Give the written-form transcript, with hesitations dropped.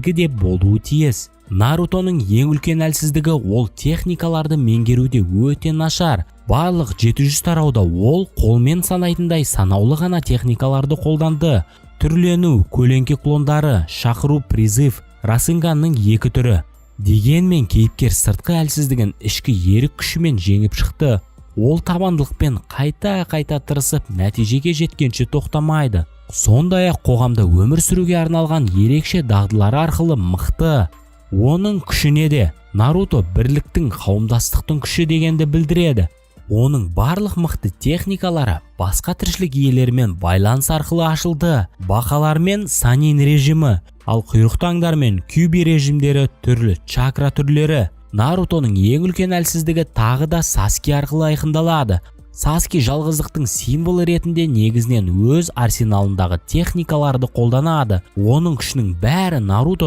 белгіде болуы тиіс. Нарутоның ең үлкен әлсіздігі ол техникаларды меңгеруде өте нашар. Барлық 700 тарауда ол қолмен санайтындай санаулы ғана техникаларды қолданды. Түрлену, көлеңке клондары, шақыру, призыв, расынганның екі түрі. Дегенмен кейіпкер сыртқы әлсіздігін ішкі ерік күшімен жеңіп шықты. Ол табандылықпен қайта тырысып, нәтижеге жеткенше тоқтамайды. Сондай-ақ қоғамда өмір сүруге арналған ерекше дағдылары арқылы мықты. Оның күшіне де Наруто бірліктің, қауымдастықтың күші дегенді білдіреді. Оның барлық мықты техникалары басқа тіршілік иелерімен байланыс арқылы ашылды. Бақалармен санин режимі, ал құйрықтаңдармен кюби режимдері түрлі чакра түрлері. Нарутоның ең үлкен әлсіздігі тағы да Саски арқылы айқындалады. Саски жалғыздықтың символы ретінде негізінен өз арсеналындағы техникаларды қолданады. Оның күшінің бәрі Нарутода